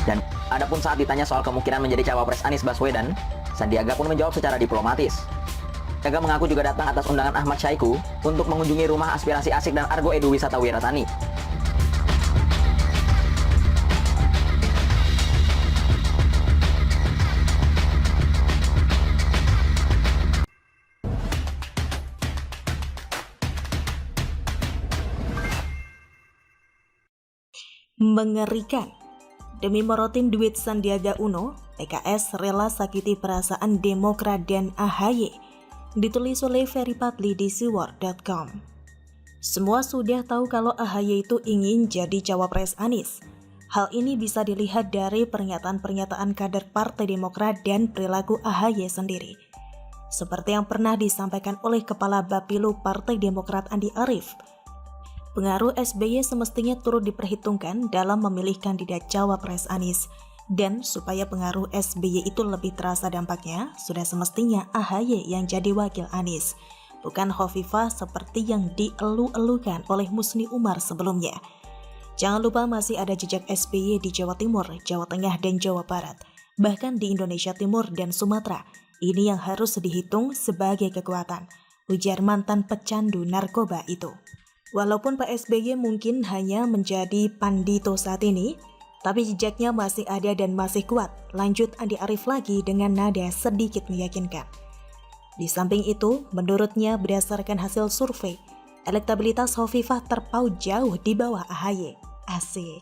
Dan adapun saat ditanya soal kemungkinan menjadi cawapres Anies Baswedan, Sandiaga pun menjawab secara diplomatis. Sandiaga mengaku juga datang atas undangan Ahmad Syahiku untuk mengunjungi rumah aspirasi Asik dan Argo Edu Wisata Wiratani. Mengerikan. Demi morotin duit Sandiaga Uno, PKS rela sakiti perasaan Demokrat dan AHY. Ditulis oleh Ferry Padli di siwar.com. Semua sudah tahu kalau AHY itu ingin jadi cawapres Anies. Hal ini bisa dilihat dari pernyataan-pernyataan kader Partai Demokrat dan perilaku AHY sendiri. Seperti yang pernah disampaikan oleh Kepala Bapilu Partai Demokrat Andi Arief, pengaruh SBY semestinya turut diperhitungkan dalam memilih kandidat cawapres Anies. Dan supaya pengaruh SBY itu lebih terasa dampaknya, sudah semestinya AHY yang jadi wakil Anies, bukan Hovifah seperti yang dielu-elukan oleh Musni Umar sebelumnya. Jangan lupa masih ada jejak SBY di Jawa Timur, Jawa Tengah, dan Jawa Barat, bahkan di Indonesia Timur dan Sumatera. Ini yang harus dihitung sebagai kekuatan, ujar mantan pecandu narkoba itu. Walaupun Pak SBY mungkin hanya menjadi pandito saat ini, tapi jejaknya masih ada dan masih kuat. Lanjut Andi Arief lagi dengan nada sedikit meyakinkan. Di samping itu, menurutnya berdasarkan hasil survei, elektabilitas Hovifah terpaut jauh di bawah AHY. Asik.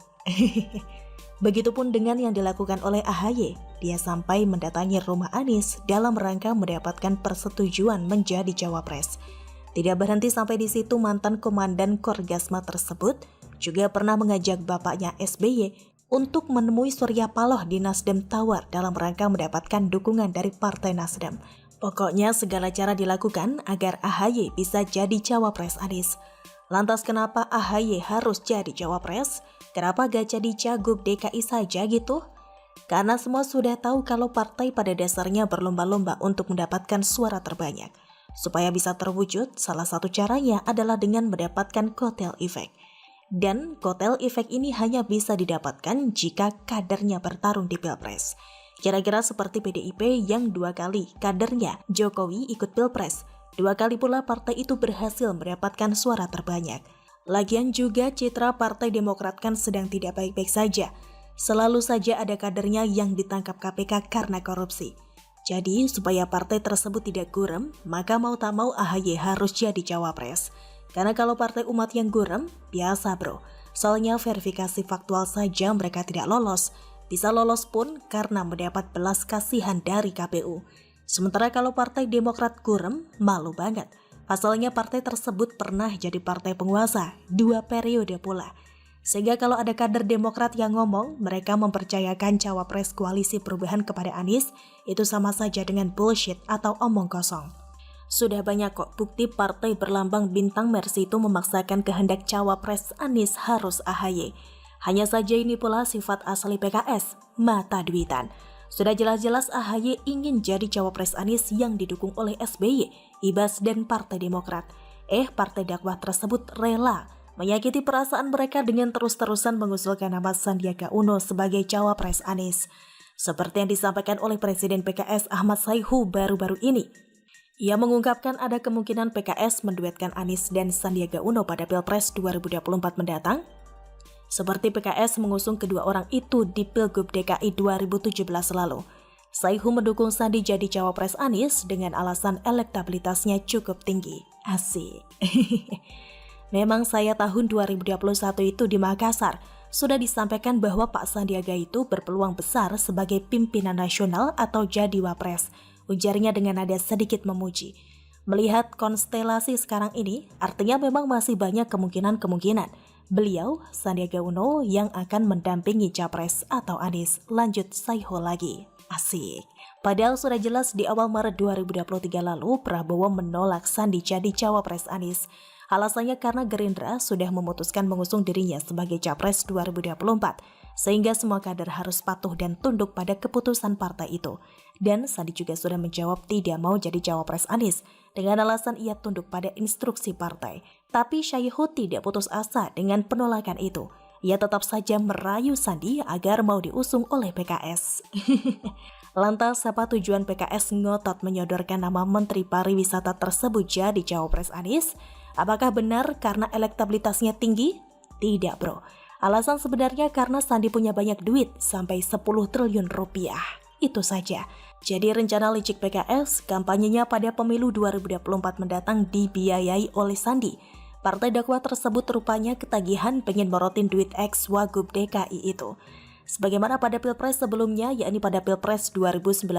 Begitupun dengan yang dilakukan oleh AHY. Dia sampai mendatangi rumah Anies dalam rangka mendapatkan persetujuan menjadi cawapres. Tidak berhenti sampai di situ, mantan komandan Korgasma tersebut juga pernah mengajak bapaknya SBY untuk menemui Surya Paloh di Nasdem Tower dalam rangka mendapatkan dukungan dari Partai Nasdem. Pokoknya segala cara dilakukan agar AHY bisa jadi cawapres Anies. Lantas kenapa AHY harus jadi cawapres? Kenapa gak jadi cagup DKI saja gitu? Karena semua sudah tahu kalau partai pada dasarnya berlomba-lomba untuk mendapatkan suara terbanyak. Supaya bisa terwujud, salah satu caranya adalah dengan mendapatkan kotel efek. Dan kotel efek ini hanya bisa didapatkan jika kadernya bertarung di Pilpres. Kira-kira seperti PDIP yang 2 kali kadernya Jokowi ikut Pilpres. 2 kali pula partai itu berhasil mendapatkan suara terbanyak. Lagian juga citra Partai Demokrat kan sedang tidak baik-baik saja. Selalu saja ada kadernya yang ditangkap KPK karena korupsi. Jadi, supaya partai tersebut tidak gurem, maka mau tak mau AHY harus jadi cawapres. Karena kalau partai umat yang gurem, biasa bro. Soalnya verifikasi faktual saja mereka tidak lolos. Bisa lolos pun karena mendapat belas kasihan dari KPU. Sementara kalau Partai Demokrat gurem, malu banget. Pasalnya partai tersebut pernah jadi partai penguasa, 2 periode pula. Sehingga kalau ada kader Demokrat yang ngomong mereka mempercayakan cawapres koalisi perubahan kepada Anies, itu sama saja dengan bullshit atau omong kosong. Sudah banyak kok bukti partai berlambang bintang Mercy itu memaksakan kehendak cawapres Anies harus AHY. Hanya saja ini pula sifat asli PKS, mata duitan. Sudah jelas-jelas AHY ingin jadi cawapres Anies yang didukung oleh SBY, Ibas, dan Partai Demokrat. Partai dakwah tersebut rela menyakiti perasaan mereka dengan terus-terusan mengusulkan nama Sandiaga Uno sebagai cawapres Anies. Seperti yang disampaikan oleh Presiden PKS Ahmad Saihu baru-baru ini. Ia mengungkapkan ada kemungkinan PKS menduetkan Anies dan Sandiaga Uno pada Pilpres 2024 mendatang. Seperti PKS mengusung kedua orang itu di Pilgub DKI 2017 lalu. Saihu mendukung Sandi jadi cawapres Anies dengan alasan elektabilitasnya cukup tinggi. Asik. Memang saya tahun 2021 itu di Makassar sudah disampaikan bahwa Pak Sandiaga itu berpeluang besar sebagai pimpinan nasional atau jadi wapres, ujarnya dengan nada sedikit memuji. Melihat konstelasi sekarang ini, artinya memang masih banyak kemungkinan-kemungkinan beliau, Sandiaga Uno, yang akan mendampingi capres atau Anies. Lanjut Saihu lagi. Asik. Padahal sudah jelas di awal Maret 2023 lalu, Prabowo menolak Sandi jadi cawapres Anies. Alasannya karena Gerindra sudah memutuskan mengusung dirinya sebagai capres 2024, sehingga semua kader harus patuh dan tunduk pada keputusan partai itu. Dan Sandi juga sudah menjawab tidak mau jadi cawapres Anies, dengan alasan ia tunduk pada instruksi partai. Tapi Saihu tidak putus asa dengan penolakan itu. ia tetap saja merayu Sandi agar mau diusung oleh PKS. Lantas, apa tujuan PKS ngotot menyodorkan nama Menteri Pariwisata tersebut jadi cawapres Anies? Apakah benar karena elektabilitasnya tinggi? Tidak, bro. Alasan sebenarnya karena Sandi punya banyak duit, sampai 10 triliun rupiah. Itu saja. Jadi rencana licik PKS, kampanyenya pada pemilu 2024 mendatang dibiayai oleh Sandi. Partai dakwah tersebut rupanya ketagihan pengen morotin duit ex-Wagub DKI itu. Sebagaimana pada Pilpres sebelumnya, yakni pada Pilpres 2019,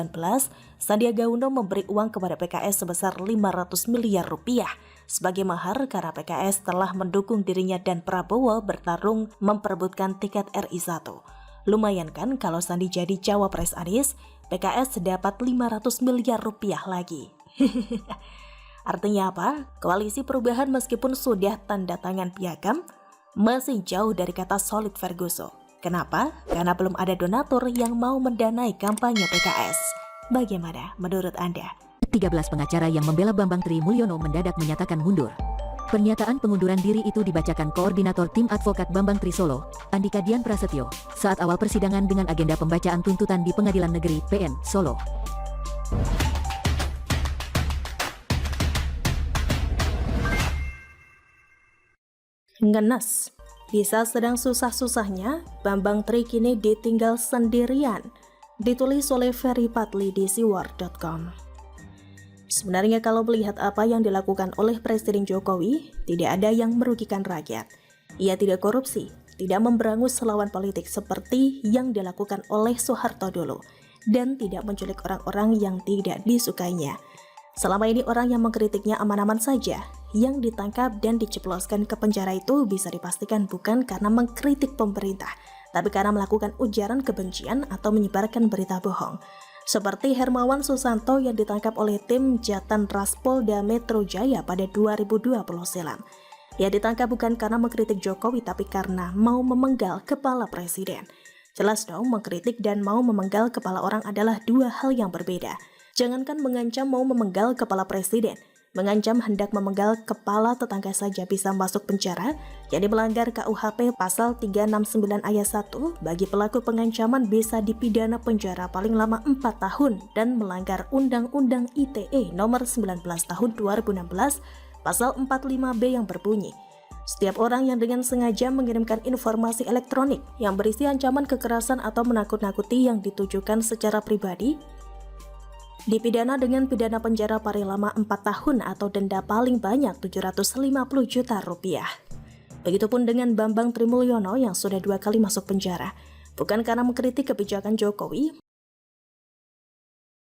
Sandiaga Uno memberi uang kepada PKS sebesar 500 miliar rupiah sebagai mahar karena PKS telah mendukung dirinya dan Prabowo bertarung memperebutkan tiket RI1. Lumayan kan kalau Sandi jadi cawapres Anies, PKS dapat 500 miliar rupiah lagi. Artinya apa? Koalisi perubahan meskipun sudah tanda tangan piagam, masih jauh dari kata solid Ferguson. Kenapa? Karena belum ada donatur yang mau mendanai kampanye PKS. Bagaimana menurut Anda? 13 pengacara yang membela Bambang Tri Mulyono mendadak menyatakan mundur. Pernyataan pengunduran diri itu dibacakan Koordinator Tim Advokat Bambang Tri Solo, Andika Dian Prasetyo, saat awal persidangan dengan agenda pembacaan tuntutan di Pengadilan Negeri PN Solo. Ngenes. Bisa sedang susah-susahnya, Bambang Tri kini ditinggal sendirian. Ditulis oleh Ferry Patli di siwar.com. Sebenarnya kalau melihat apa yang dilakukan oleh Presiden Jokowi, tidak ada yang merugikan rakyat. Ia tidak korupsi, tidak memberangus lawan politik seperti yang dilakukan oleh Soeharto dulu, dan tidak menculik orang-orang yang tidak disukainya. Selama ini orang yang mengkritiknya aman-aman saja. Yang ditangkap dan diceploskan ke penjara itu bisa dipastikan bukan karena mengkritik pemerintah, tapi karena melakukan ujaran kebencian atau menyebarkan berita bohong. Seperti Hermawan Susanto yang ditangkap oleh tim Jatan Ras Polda Metro Jaya pada 2020 silam. Ia ditangkap bukan karena mengkritik Jokowi, tapi karena mau memenggal kepala presiden. Jelas dong, mengkritik dan mau memenggal kepala orang adalah dua hal yang berbeda. Jangankan mengancam mau memenggal kepala presiden, mengancam hendak memenggal kepala tetangga saja bisa masuk penjara, yakni melanggar KUHP pasal 369 ayat 1, bagi pelaku pengancaman bisa dipidana penjara paling lama 4 tahun dan melanggar Undang-Undang ITE nomor 19 tahun 2016 pasal 45B yang berbunyi, setiap orang yang dengan sengaja mengirimkan informasi elektronik yang berisi ancaman kekerasan atau menakut-nakuti yang ditujukan secara pribadi dipidana dengan pidana penjara paling lama 4 tahun atau denda paling banyak 750 juta rupiah. Begitupun dengan Bambang Tri Mulyono yang sudah 2 kali masuk penjara, bukan karena mengkritik kebijakan Jokowi,